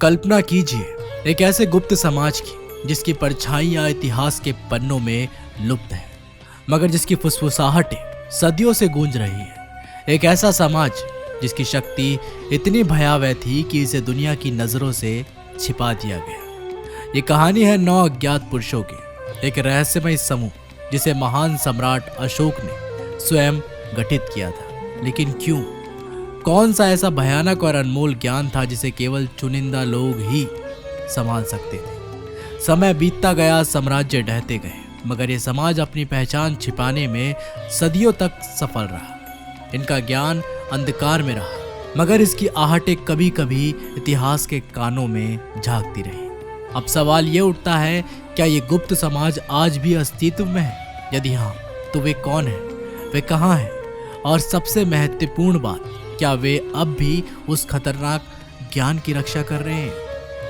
कल्पना कीजिए एक ऐसे गुप्त समाज की जिसकी परछाइयां इतिहास के पन्नों में लुप्त है, मगर जिसकी फुसफुसाहटें सदियों से गूंज रही है। एक ऐसा समाज जिसकी शक्ति इतनी भयावह थी कि इसे दुनिया की नजरों से छिपा दिया गया। ये कहानी है 9 अज्ञात पुरुषों की, एक रहस्यमय समूह जिसे महान सम्राट अशोक ने स्वयं गठित किया था। लेकिन क्यों? कौन सा ऐसा भयानक और अनमोल ज्ञान था जिसे केवल चुनिंदा लोग ही संभाल सकते थे? समय बीतता गया, साम्राज्य ढहते गए, मगर ये समाज अपनी पहचान छिपाने में सदियों तक सफल रहा। इनका ज्ञान अंधकार में रहा, मगर इसकी आहटें कभी कभी इतिहास के कानों में झांकती रही। अब सवाल ये उठता है, क्या ये गुप्त समाज आज भी अस्तित्व में है? यदि हाँ, तो वे कौन है, वे कहाँ हैं, और सबसे महत्वपूर्ण बात, क्या वे अब भी उस खतरनाक ज्ञान की रक्षा कर रहे हैं?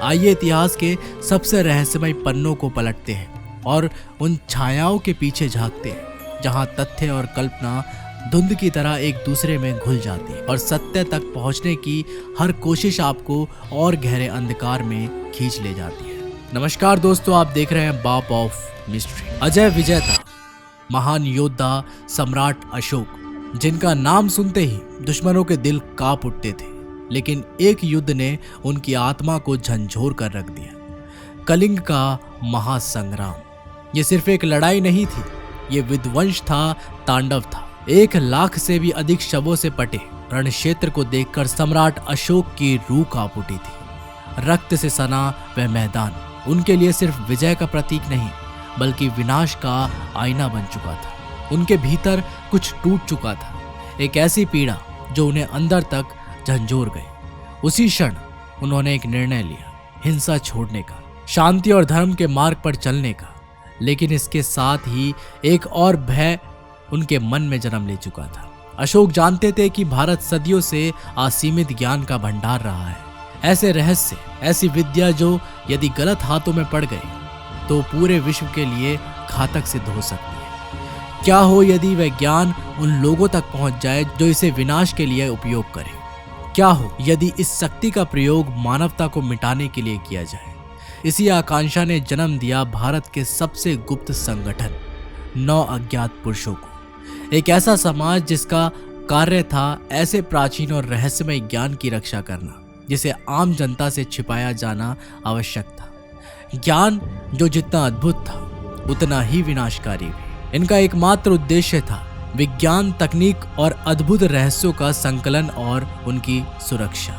आइए इतिहास के सबसे रहस्यमय पन्नों को पलटते हैं और उन छायाओं के पीछे झांकते हैं जहां तथ्य और कल्पना धुंध की तरह एक दूसरे में घुल जाती है और सत्य तक पहुंचने की हर कोशिश आपको और गहरे अंधकार में खींच ले जाती है। नमस्कार दोस्तों, आप देख रहे हैं बाप ऑफ मिस्ट्री। अजय विजेता, महान योद्धा सम्राट अशोक, जिनका नाम सुनते ही दुश्मनों के दिल कांप उठते थे, लेकिन एक युद्ध ने उनकी आत्मा को झंझोर कर रख दिया। कलिंग का महासंग्राम। ये सिर्फ एक लड़ाई नहीं थी, ये विध्वंस था, तांडव था। 1 लाख से भी अधिक शवों से पटे रण क्षेत्र को देखकर सम्राट अशोक की रूह कांप उठी थी। रक्त से सना वह मैदान उनके लिए सिर्फ विजय का प्रतीक नहीं, बल्कि विनाश का आईना बन चुका था। उनके भीतर कुछ टूट चुका था, एक ऐसी पीड़ा जो उन्हें अंदर तक झंझोर गई। उसी क्षण उन्होंने एक निर्णय लिया, हिंसा छोड़ने का, शांति और धर्म के मार्ग पर चलने का। लेकिन इसके साथ ही एक और भय उनके मन में जन्म ले चुका था। अशोक जानते थे कि भारत सदियों से असीमित ज्ञान का भंडार रहा है। ऐसे रहस्य, ऐसी विद्या जो यदि गलत हाथों में पड़ गए तो पूरे विश्व के लिए घातक सिद्ध हो सकती है। क्या हो यदि वह ज्ञान उन लोगों तक पहुंच जाए जो इसे विनाश के लिए उपयोग करें? क्या हो यदि इस शक्ति का प्रयोग मानवता को मिटाने के लिए किया जाए? इसी आकांक्षा ने जन्म दिया भारत के सबसे गुप्त संगठन 9 अज्ञात पुरुषों को। एक ऐसा समाज जिसका कार्य था ऐसे प्राचीन और रहस्यमय ज्ञान की रक्षा करना जिसे आम जनता से छिपाया जाना आवश्यक था। ज्ञान जो जितना अद्भुत था उतना ही विनाशकारी भी। इनका एकमात्र उद्देश्य था विज्ञान, तकनीक और अद्भुत रहस्यों का संकलन और उनकी सुरक्षा।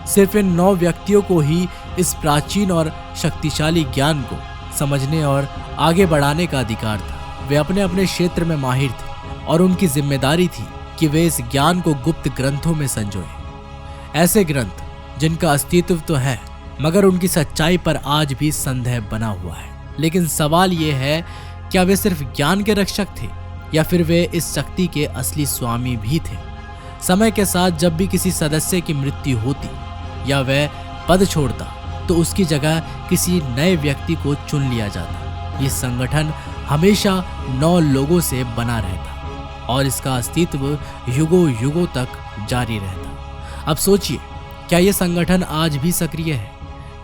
सिर्फ इन 9 व्यक्तियों को ही इस प्राचीन और शक्तिशाली ज्ञान को समझने और आगे बढ़ाने का अधिकार था। वे अपने अपने क्षेत्र में माहिर थे और उनकी जिम्मेदारी थी कि वे इस ज्ञान को गुप्त ग्रंथों में संजोए। ऐसे ग्रंथ जिनका अस्तित्व तो है, मगर उनकी सच्चाई पर आज भी संदेह बना हुआ है। लेकिन सवाल यह है, क्या वे सिर्फ ज्ञान के रक्षक थे या फिर वे इस शक्ति के असली स्वामी भी थे? समय के साथ जब भी किसी सदस्य की मृत्यु होती या वह पद छोड़ता तो उसकी जगह किसी नए व्यक्ति को चुन लिया जाता। ये संगठन हमेशा 9 लोगों से बना रहता और इसका अस्तित्व युगों युगों तक जारी रहता। अब सोचिए, क्या यह संगठन आज भी सक्रिय है?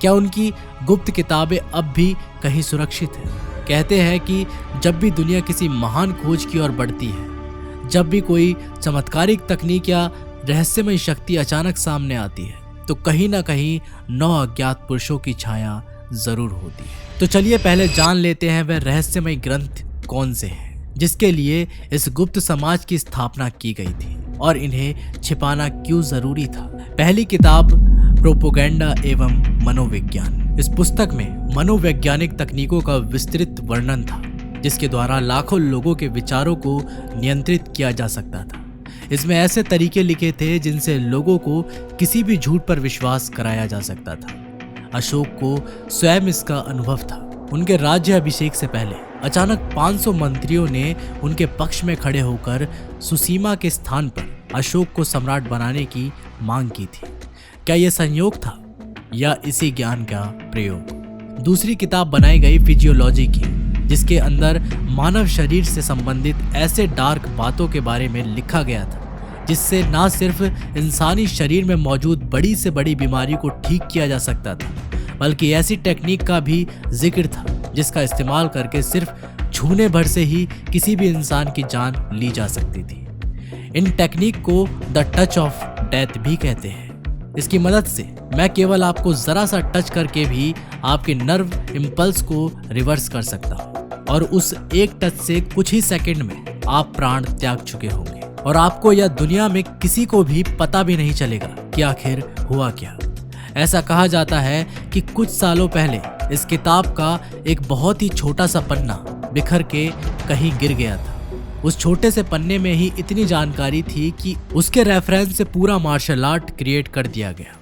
क्या उनकी गुप्त किताबें अब भी कहीं सुरक्षित हैं? कहते हैं कि जब भी दुनिया किसी महान खोज की ओर बढ़ती है, जब भी कोई चमत्कारिक तकनीक या रहस्यमय शक्ति अचानक सामने आती है, तो कहीं ना कहीं 9 अज्ञात पुरुषों की छाया जरूर होती है। तो चलिए पहले जान लेते हैं वह रहस्यमय ग्रंथ कौन से हैं जिसके लिए इस गुप्त समाज की स्थापना की गई थी और इन्हें छिपाना क्यों जरूरी था। पहली किताब प्रोपोगेंडा एवं मनोविज्ञान। इस पुस्तक में मनोवैज्ञानिक तकनीकों का विस्तृत वर्णन था जिसके द्वारा लाखों लोगों के विचारों को नियंत्रित किया जा सकता था। इसमें ऐसे तरीके लिखे थे जिनसे लोगों को किसी भी झूठ पर विश्वास कराया जा सकता था। अशोक को स्वयं इसका अनुभव था। उनके राज्य अभिषेक से पहले अचानक 500 मंत्रियों ने उनके पक्ष में खड़े होकर सुसीमा के स्थान पर अशोक को सम्राट बनाने की मांग की थी। क्या यह संयोग था या इसी ज्ञान का प्रयोग? दूसरी किताब बनाई गई फिजियोलॉजी की, जिसके अंदर मानव शरीर से संबंधित ऐसे डार्क बातों के बारे में लिखा गया था जिससे ना सिर्फ इंसानी शरीर में मौजूद बड़ी से बड़ी बीमारी को ठीक किया जा सकता था, बल्कि ऐसी टेक्निक का भी जिक्र था जिसका इस्तेमाल करके सिर्फ छूने भर से ही किसी भी इंसान की जान ली जा सकती थी। इन टेक्निक को द टच ऑफ डेथ भी कहते हैं। इसकी मदद से मैं केवल आपको जरा सा टच करके भी आपके नर्व इम्पल्स को रिवर्स कर सकता हूँ और उस एक टच से कुछ ही सेकंड में आप प्राण त्याग चुके होंगे और आपको या दुनिया में किसी को भी पता भी नहीं चलेगा कि आखिर हुआ क्या। ऐसा कहा जाता है कि कुछ सालों पहले इस किताब का एक बहुत ही छोटा सा पन्ना बिखर के कहीं गिर गया था। उस छोटे से पन्ने में ही इतनी जानकारी थी कि उसके रेफरेंस से पूरा मार्शल आर्ट क्रिएट कर दिया गया,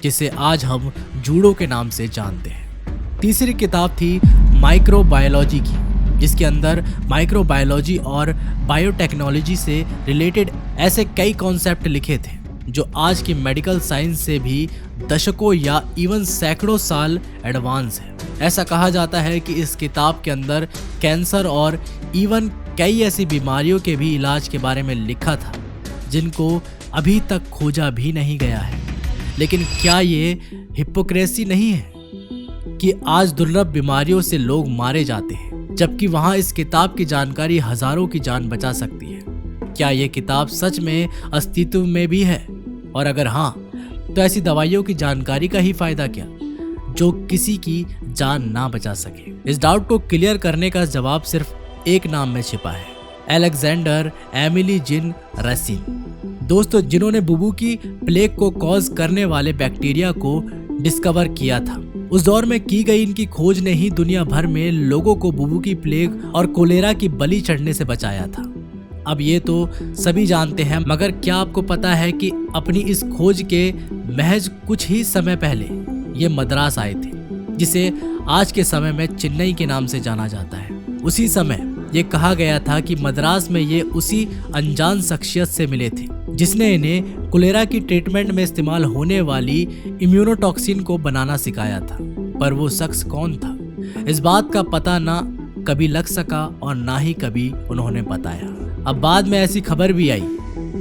जिसे आज हम जूडो के नाम से जानते हैं। तीसरी किताब थी माइक्रोबायोलॉजी की, जिसके अंदर माइक्रोबायोलॉजी और बायोटेक्नोलॉजी से रिलेटेड ऐसे कई कॉन्सेप्ट लिखे थे जो आज की मेडिकल साइंस से भी दशकों या इवन सैकड़ों साल एडवांस है। ऐसा कहा जाता है कि इस किताब के अंदर कैंसर और इवन कई ऐसी बीमारियों के भी इलाज के बारे में लिखा था जिनको अभी तक खोजा भी नहीं गया है। लेकिन क्या ये हिपोक्रेसी नहीं है कि आज दुर्लभ बीमारियों से लोग मारे जाते हैं, जबकि वहां इस किताब की जानकारी हजारों की जान बचा सकती है? क्या ये किताब सच में अस्तित्व में भी है? और अगर हाँ, तो ऐसी दवाइयों की जानकारी का ही फायदा क्या जो किसी की जान ना बचा सके? इस डाउट को क्लियर करने का जवाब सिर्फ एक नाम में छिपा है, अलेक्जेंडर एमिली जिन रैसिन। दोस्तों, जिन्होंने बुबू की प्लेग को कॉज करने वाले बैक्टीरिया को डिस्कवर किया था। उस दौर में की गई इनकी खोज ने ही दुनिया भर में लोगों को बुबू की प्लेग और कोलेरा की बलि चढ़ने से बचाया था। अब ये तो सभी जानते हैं, मगर क्या आपको पता है कि अपनी इस खोज के महज कुछ ही समय पहले ये मद्रास आए थे, जिसे आज के समय में चेन्नई के नाम से जाना जाता है। उसी समय ये कहा गया था कि मद्रास में ये उसी अनजान शख्सियत से मिले थे जिसने इन्हें कोलेरा की ट्रीटमेंट में इस्तेमाल होने वाली इम्यूनोटॉक्सिन को बनाना सिखाया था। पर वो शख्स कौन था, इस बात का पता ना कभी लग सका और ना ही कभी उन्होंने बताया। अब बाद में ऐसी खबर भी आई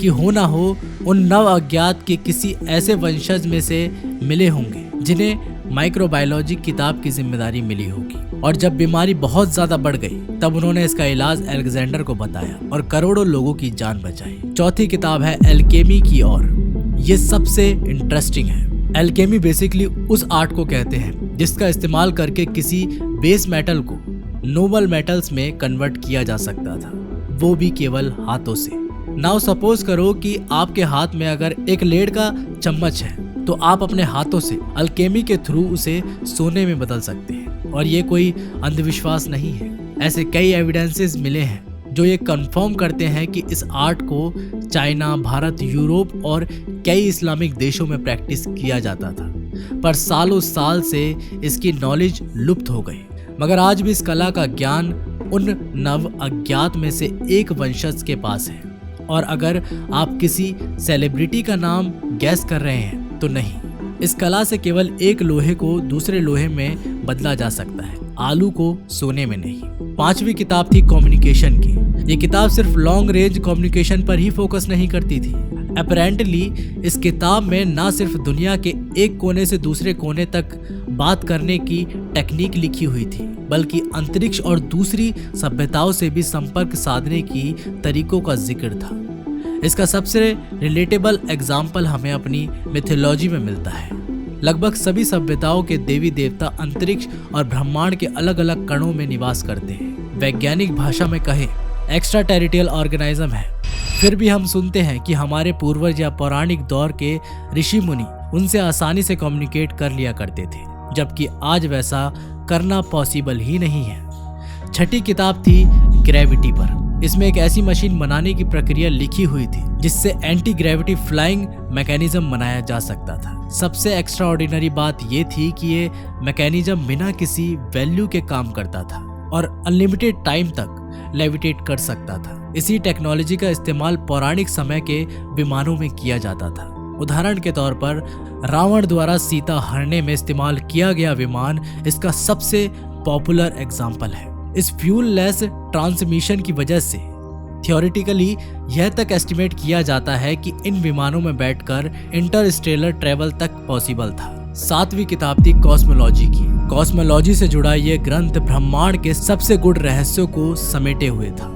कि हो ना हो उन नव अज्ञात के किसी ऐसे वंशज में से मिले होंगे जिन्हें माइक्रोबायोलॉजी किताब की जिम्मेदारी मिली होगी। और जब बीमारी बहुत ज्यादा बढ़ गई तब उन्होंने इसका इलाज अलेक्जेंडर को बताया और करोड़ों लोगों की जान बचाई। चौथी किताब है एल्केमी की ओर। ये सबसे इंटरेस्टिंग है। एल्केमी बेसिकली उस आर्ट को कहते हैं जिसका इस्तेमाल करके किसी बेस मेटल को नोबल मेटल्स में कन्वर्ट किया जा सकता था, वो भी केवल हाथों से। नाउ सपोज करो कि आपके हाथ में अगर एक लेड का चम्मच है तो आप अपने हाथों से अल्केमी के थ्रू उसे सोने में बदल सकते हैं। और ये कोई अंधविश्वास नहीं है। ऐसे कई एविडेंसेस मिले हैं जो ये कंफर्म करते हैं कि इस आर्ट को चाइना, भारत, यूरोप और कई इस्लामिक देशों में प्रैक्टिस किया जाता था, पर सालों साल से इसकी नॉलेज लुप्त हो गई। मगर आज भी इस कला का ज्ञान उन नव अज्ञात में से एक वंशज के पास है। और अगर आप किसी सेलिब्रिटी का नाम गैस कर रहे हैं तो नहीं, इस कला से केवल एक लोहे को दूसरे लोहे में बदला जा सकता है, आलू को सोने में नहीं। पांचवी किताब थी कम्युनिकेशन की। ये किताब सिर्फ लॉन्ग रेंज कम्युनिकेशन पर ही फोकस नहीं करती थी। अपेरेंटली इस किताब में ना सिर्फ दुनिया के एक कोने से दूसरे कोने तक बात करने की टेक्निक लिखी हुई थी, बल्कि अंतरिक्ष और दूसरी सभ्यताओं से भी संपर्क साधने की तरीकों का जिक्र था। इसका सबसे रिलेटेबल एग्जाम्पल हमें अपनी मिथोलॉजी में मिलता है। लगभग सभी सभ्यताओं के देवी देवता अंतरिक्ष और ब्रह्मांड के अलग अलग कणों में निवास करते हैं। वैज्ञानिक भाषा में कहें एक्स्ट्रा टेरिटोरियल ऑर्गेनिज्म है। फिर भी हम सुनते हैं कि हमारे पूर्वज या पौराणिक दौर के ऋषि मुनि उनसे आसानी से कम्युनिकेट कर लिया करते थे, जबकि आज वैसा करना पॉसिबल ही नहीं है। छठी किताब थी ग्रेविटी पर। इसमें एक ऐसी मशीन बनाने की प्रक्रिया लिखी हुई थी जिससे एंटी ग्रेविटी फ्लाइंग मैकेनिज्म बनाया जा सकता था। सबसे एक्स्ट्राऑर्डिनरी बात ये थी कि ये मैकेनिज्म बिना किसी वैल्यू के काम करता था और अनलिमिटेड टाइम तक लेविटेट कर सकता था। इसी टेक्नोलॉजी का इस्तेमाल पौराणिक समय के विमानों में किया जाता था। उदाहरण के तौर पर रावण द्वारा सीता हरने में इस्तेमाल किया गया विमान इसका सबसे पॉपुलर एग्जाम्पल है। इस फ्यूल लेस ट्रांसमिशन की वजह से थियोरिटिकली यह तक एस्टिमेट किया जाता है कि इन विमानों में बैठकर इंटरस्टेलर ट्रेवल तक पॉसिबल था। 7वीं किताब थी कॉस्मोलॉजी की। कॉस्मोलॉजी से जुड़ा यह ग्रंथ ब्रह्मांड के सबसे गूढ़ रहस्यों को समेटे हुए था।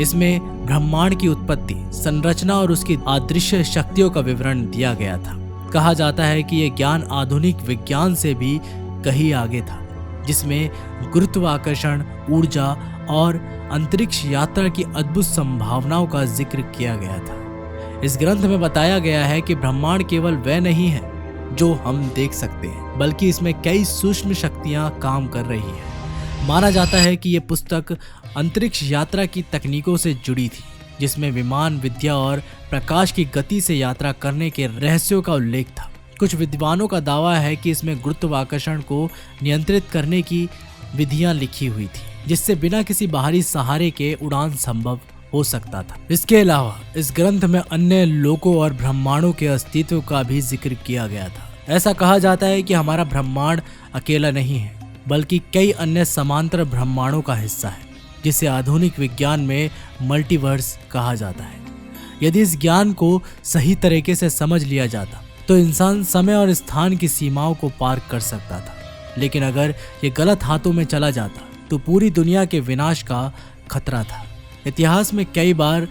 इसमें ब्रह्मांड की उत्पत्ति, संरचना और उसकी अदृश्य शक्तियों का विवरण दिया गया था। कहा जाता है कि यह ज्ञान आधुनिक विज्ञान से भी कहीं आगे था, जिसमें गुरुत्वाकर्षण, ऊर्जा और अंतरिक्ष यात्रा की अद्भुत संभावनाओं का जिक्र किया गया था। इस ग्रंथ में बताया गया है कि ब्रह्मांड केवल वह नहीं है जो हम देख सकते हैं, बल्कि इसमें कई सूक्ष्म शक्तियां काम कर रही हैं। माना जाता है कि यह पुस्तक अंतरिक्ष यात्रा की तकनीकों से जुड़ी थी, जिसमें विमान विद्या और प्रकाश की गति से यात्रा करने के रहस्यों का उल्लेख था। कुछ विद्वानों का दावा है कि इसमें गुरुत्वाकर्षण को नियंत्रित करने की विधियां लिखी हुई थी, जिससे बिना किसी बाहरी सहारे के उड़ान संभव हो सकता था। इसके अलावा इस ग्रंथ में अन्य लोकों और ब्रह्मांडों के अस्तित्व का भी जिक्र किया गया था। ऐसा कहा जाता है कि हमारा ब्रह्मांड अकेला नहीं है, बल्कि कई अन्य समांतर ब्रह्मांडों का हिस्सा है, जिसे आधुनिक विज्ञान में मल्टीवर्स कहा जाता है। यदि इस ज्ञान को सही तरीके से समझ लिया जाता तो इंसान समय और स्थान की सीमाओं को पार कर सकता था, लेकिन अगर ये गलत हाथों में चला जाता तो पूरी दुनिया के विनाश का खतरा था। इतिहास में कई बार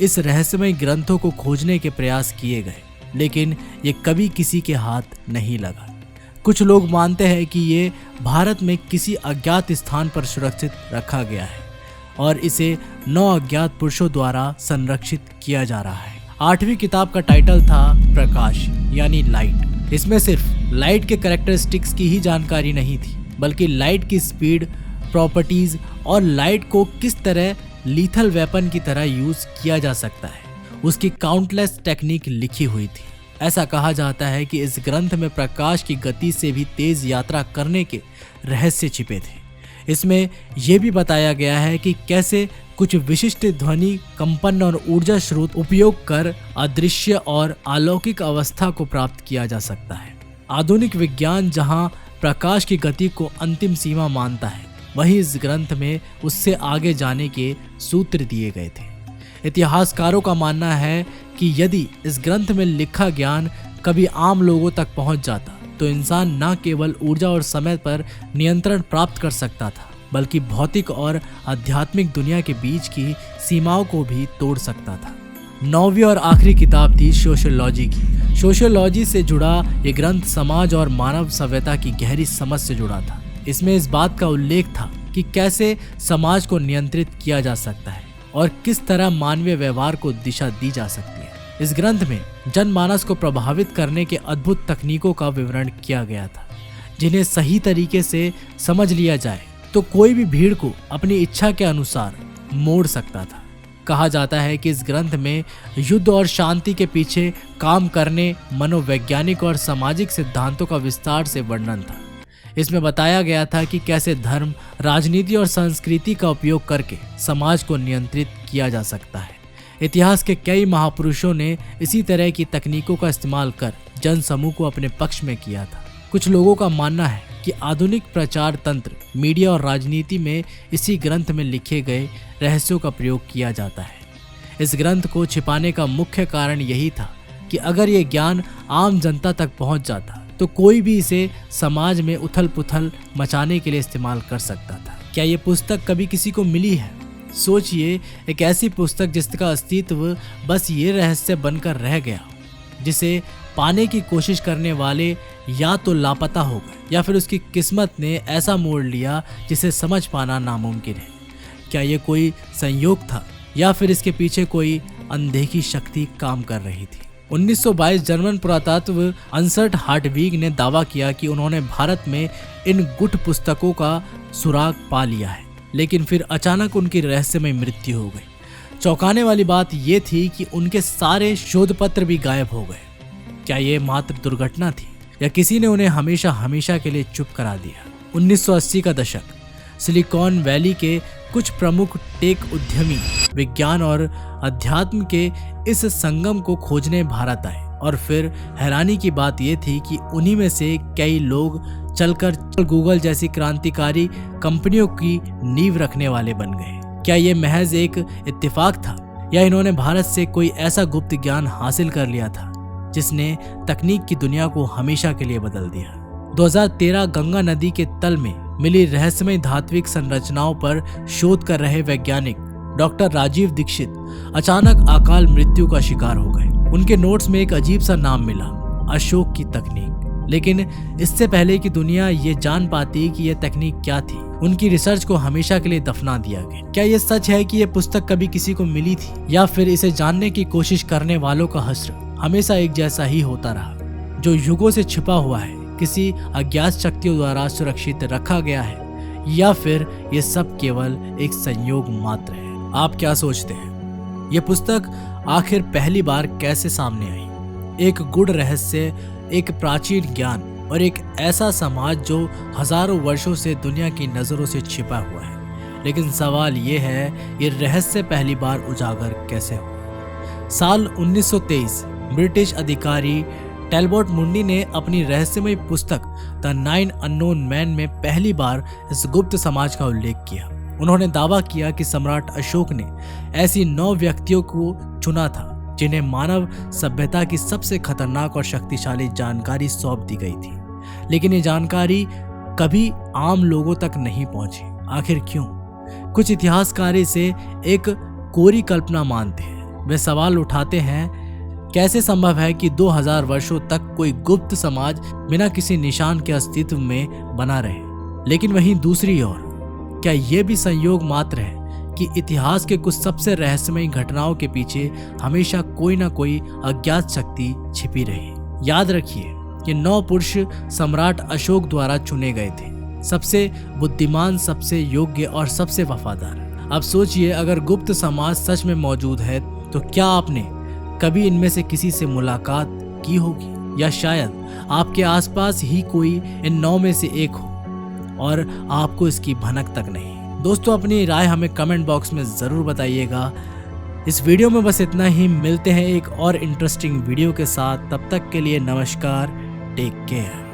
इस रहस्यमय ग्रंथों को खोजने के प्रयास किए गए, लेकिन ये कभी किसी के हाथ नहीं लगा। कुछ लोग मानते हैं कि ये भारत में किसी अज्ञात स्थान पर सुरक्षित रखा गया है और इसे 9 अज्ञात पुरुषों द्वारा संरक्षित किया जा रहा है। 8वीं किताब का टाइटल था प्रकाश यानी लाइट। इसमें सिर्फ लाइट के कैरेक्टरिस्टिक्स की ही जानकारी नहीं थी, बल्कि लाइट की स्पीड, प्रॉपर्टीज और लाइट को किस तरह लीथल वेपन की तरह यूज किया जा सकता है, उसकी काउंटलेस टेक्निक लिखी हुई थी। ऐसा कहा जाता है कि इस ग्रंथ में प्रकाश की गति से भी तेज यात्रा करने के रहस्य छिपे थे। इसमें यह भी बताया गया है कि कैसे कुछ विशिष्ट ध्वनि, कंपन और ऊर्जा स्रोत उपयोग कर अदृश्य और अलौकिक अवस्था को प्राप्त किया जा सकता है। आधुनिक विज्ञान जहां प्रकाश की गति को अंतिम सीमा मानता है, वहीं इस ग्रंथ में उससे आगे जाने के सूत्र दिए गए थे। इतिहासकारों का मानना है कि यदि इस ग्रंथ में लिखा ज्ञान कभी आम लोगों तक पहुंच जाता तो इंसान न केवल ऊर्जा और समय पर नियंत्रण प्राप्त कर सकता था, बल्कि भौतिक और आध्यात्मिक दुनिया के बीच की सीमाओं को भी तोड़ सकता था। 9वीं और आखिरी किताब थी सोशियोलॉजी की। सोशियोलॉजी से जुड़ा ये ग्रंथ समाज और मानव सभ्यता की गहरी समझ से जुड़ा था। इसमें इस बात का उल्लेख था कि कैसे समाज को नियंत्रित किया जा सकता है और किस तरह मानवीय व्यवहार को दिशा दी जा सकती है। इस ग्रंथ में जनमानस को प्रभावित करने के अद्भुत तकनीकों का विवरण किया गया था, जिन्हें सही तरीके से समझ लिया जाए तो कोई भी भीड़ को अपनी इच्छा के अनुसार मोड़ सकता था। कहा जाता है कि इस ग्रंथ में युद्ध और शांति के पीछे काम करने मनोवैज्ञानिक और सामाजिक सिद्धांतों का विस्तार से वर्णन था। इसमें बताया गया था कि कैसे धर्म, राजनीति और संस्कृति का उपयोग करके समाज को नियंत्रित किया जा सकता है। इतिहास के कई महापुरुषों ने इसी तरह की तकनीकों का इस्तेमाल कर जनसमूह को अपने पक्ष में किया था। कुछ लोगों का मानना है कि आधुनिक प्रचार तंत्र, मीडिया और राजनीति में इसी ग्रंथ में लिखे गए रहस्यों का प्रयोग किया जाता है। इस ग्रंथ को छिपाने का मुख्य कारण यही था कि अगर ये ज्ञान आम जनता तक पहुंच जाता तो कोई भी इसे समाज में उथल पुथल मचाने के लिए इस्तेमाल कर सकता था। क्या ये पुस्तक कभी किसी को मिली है? सोचिए, एक ऐसी पुस्तक जिसका अस्तित्व बस ये रहस्य बनकर रह गया, जिसे पाने की कोशिश करने वाले या तो लापता हो गए या फिर उसकी किस्मत ने ऐसा मोड़ लिया जिसे समझ पाना नामुमकिन है। क्या ये कोई संयोग था या फिर इसके पीछे कोई अनदेखी शक्ति काम कर रही थी? 1922 जर्मन पुरातत्व अंसर्ट हार्टविग ने दावा किया कि उन्होंने भारत में इन गुट पुस्तकों का सुराग पा लिया है, लेकिन फिर अचानक उनकी रहस्यमय मृत्यु हो गई। चौंकाने वाली बात यह थी कि उनके सारे शोध पत्र भी गायब हो गए। क्या ये मात्र दुर्घटना थी या किसी ने उन्हें हमेशा हमेशा के लिए चुप करा दिया? 1980 का दशक, सिलिकॉन वैली के कुछ प्रमुख टेक उद्यमी विज्ञान और अध्यात्म के इस संगम को खोजने भारत आए, और फिर हैरानी की बात यह थी कि उन्हीं में से कई लोग चलकर गूगल जैसी क्रांतिकारी कंपनियों की नींव रखने वाले बन गए। क्या ये महज एक इत्तेफाक था या इन्होंने भारत से कोई ऐसा गुप्त ज्ञान हासिल कर लिया था जिसने तकनीक की दुनिया को हमेशा के लिए बदल दिया। 2013 गंगा नदी के तल में मिली रहस्यमय धात्विक संरचनाओं पर शोध कर रहे वैज्ञानिक डॉक्टर राजीव दीक्षित अचानक अकाल मृत्यु का शिकार हो गए। उनके नोट्स में एक अजीब सा नाम मिला, अशोक की तकनीक। लेकिन इससे पहले कि दुनिया ये जान पाती कि यह तकनीक क्या थी, उनकी रिसर्च को हमेशा के लिए दफना दिया गया। क्या यह सच है कि यह पुस्तक कभी किसी को मिली थी, या फिर इसे जानने की कोशिश करने वालों का हश्र हमेशा एक जैसा ही होता रहा, जो युगों से छिपा हुआ है, किसी अज्ञात शक्तियों द्वारा सुरक्षित रखा गया है, या फिर ये सब केवल एक संयोग मात्र है? आप क्या सोचते हैं? ये पुस्तक आखिर पहली बार कैसे सामने आई? एक गूढ़ रहस्य, एक प्राचीन ज्ञान और एक ऐसा समाज जो हजारों वर्षों से दुनिया की नजरों से छिपा हुआ है। लेकिन सवाल ये है, ये रहस्य पहली बार उजागर कैसे हुआ? साल 1923 ब्रिटिश अधिकारी टैलबॉट मुंडी ने अपनी रहस्यमय पुस्तक द 9 अननोन मैन में पहली बार इस गुप्त समाज का उल्लेख किया। उन्होंने दावा किया कि सम्राट अशोक ने ऐसी 9 व्यक्तियों को चुना था जिन्हें मानव सभ्यता की सबसे खतरनाक और शक्तिशाली जानकारी सौंप दी गई थी। लेकिन ये जानकारी कभी आम लोगों तक नहीं पहुंची। आखिर क्यों? कुछ इतिहासकार इसे एक कोरी कल्पना मानते हैं। वे सवाल उठाते हैं, कैसे संभव है कि 2000 वर्षों तक कोई गुप्त समाज बिना किसी निशान के अस्तित्व में बना रहे? लेकिन वहीं दूसरी ओर, क्या यह भी संयोग मात्र है कि इतिहास के कुछ सबसे रहस्यमय घटनाओं के पीछे हमेशा कोई ना कोई अज्ञात शक्ति छिपी रही? याद रखिए कि 9 पुरुष सम्राट अशोक द्वारा चुने गए थे, सबसे बुद्धिमान, सबसे योग्य और सबसे वफादार। अब सोचिए, अगर गुप्त समाज सच में मौजूद है तो क्या आपने कभी इनमें से किसी से मुलाकात की होगी, या शायद आपके आसपास ही कोई इन 9 में से एक हो और आपको इसकी भनक तक नहीं। दोस्तों, अपनी राय हमें कमेंट बॉक्स में जरूर बताइएगा। इस वीडियो में बस इतना ही। मिलते हैं एक और इंटरेस्टिंग वीडियो के साथ। तब तक के लिए नमस्कार, टेक केयर।